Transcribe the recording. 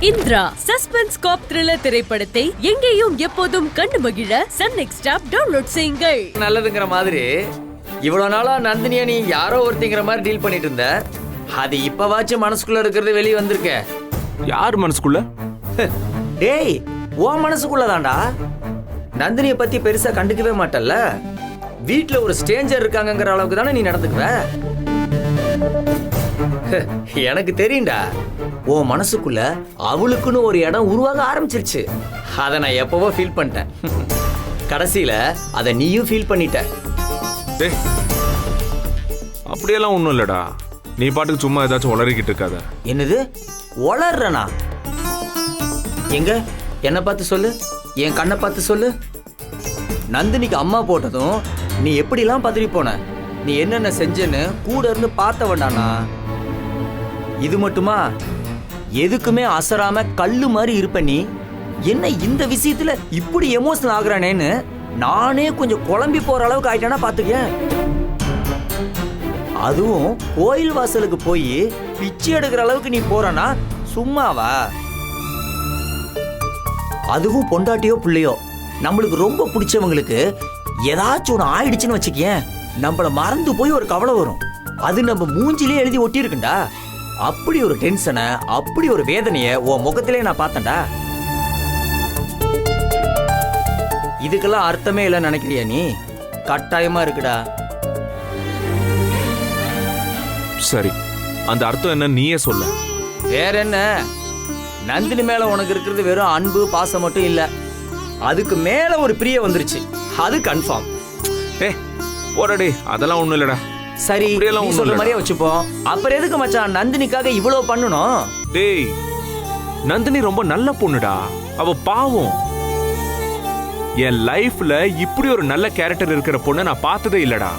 Indira suspense காப் thriller திரைப்படத்தை எங்கேயும் எப்போதும் கண்டு மகிழ சன் நெக்ஸ்ட் ஆப் டவுன்லோட் செய்யுங்கள். நல்லதுங்கிற மாதிரி இவ்வளவு நாளா நந்தினியா நீ யாரோ ஒருத்திங்கிற மாதிரி டீல் பண்ணிட்டு இருந்த. அது இப்பவாச்சும் மனசுக்குள்ள இருக்கிறது வெளியே வந்திருக்க. யார் மனசுக்குள்ள? டேய், உன் மனசுக்குள்ளதான்டா. நந்தினிய பத்தி பெருசா கண்டுக்கவே மாட்டல்ல. வீட்டுல ஒரு ஸ்ட்ரேஞ்சர் இருக்காங்கங்கிற அளவுக்கு தானே நீ நடந்துக்குவ. எனக்கு தெரியும்டா, உன் மனசுக்குள்ள அவளுக்குன்னு ஒரு இடம் உருவாக ஆரம்பிச்சிருச்சு. அதை நான் எப்பவோ ஃபீல் பண்ணிட்டேன். கடைசியில அதை நீயும் ஃபீல் பண்ணிட்ட. அப்படியெல்லாம் ஒண்ணும் இல்லடா. நீ பாட்டுக்கு சும்மா ஏதாச்சும் உளறிக்கிட்டு இருக்காத. என்னது உளறனா? எங்க என்ன பார்த்து சொல்லு, என் கண்ணை பார்த்து சொல்லு. நந்தினிக்கு அம்மா போட்டதும் நீ எப்படிலாம் பதறி போன, நீ என்னென்ன செஞ்சேன்னு கூட இருந்து பார்த்த வேண்டானா? இது மட்டுமா, எதுக்குமே அசராம கல்லு மாதிரி இருப்ப நீ. என்ன இந்த விஷயத்துல இப்படி எமோஷனல் ஆகுறானேன்னு நானே கொஞ்சம் குழம்பி போற அளவுக்கு ஆயிட்டானா பாத்துக்க. அதுவும் கோயில் வாசலுக்கு போய் பிச்சை எடுக்கிற அளவுக்கு நீ போறனா சும்மாவா? அதுவும் பொண்டாட்டியோ பிள்ளையோ நம்மளுக்கு ரொம்ப பிடிச்சவங்களுக்கு ஏதாச்சும் ஒன்று ஆயிடுச்சுன்னு வச்சுக்கேன், நம்மள மறந்து போய் ஒரு கவலை வரும். அது நம்ம மூஞ்சிலே எழுதி ஒட்டி இருக்குண்டா. அப்படி ஒரு டென்ஷனை, அப்படி ஒரு வேதனையை உன் முகத்திலே நான் பார்த்தேன்டா. இதுக்கெல்லாம் அர்த்தமே இல்லைன்னு நினைக்கிறியா நீ? கட்டாயமா இருக்குடா. சரி, அந்த அர்த்தம் என்ன நீயே சொல்ல. வேற என்ன, நந்தினி மேல உனக்கு இருக்கிறது வெறும் அன்பு பாசம் மட்டும் இல்ல, அதுக்கு மேல ஒரு பிரியம் வந்துருச்சு. அது கன்ஃபார்ம். போடா, அதெல்லாம் ஒண்ணும் இல்லடா. சரி, நீ சொல்ற மாதிரியே வச்சுப்போம். அப்புறம் எதுக்கு மச்சான் நந்தினிக்காக இவ்வளவு பண்ணணும்? டேய், நந்தினி ரொம்ப நல்ல பொண்ணுடா. அவ பாவம். என் லைஃப்ல இப்படி ஒரு நல்ல கேரக்டர் இருக்கிற பொண்ணை நான் பார்த்ததே இல்லடா.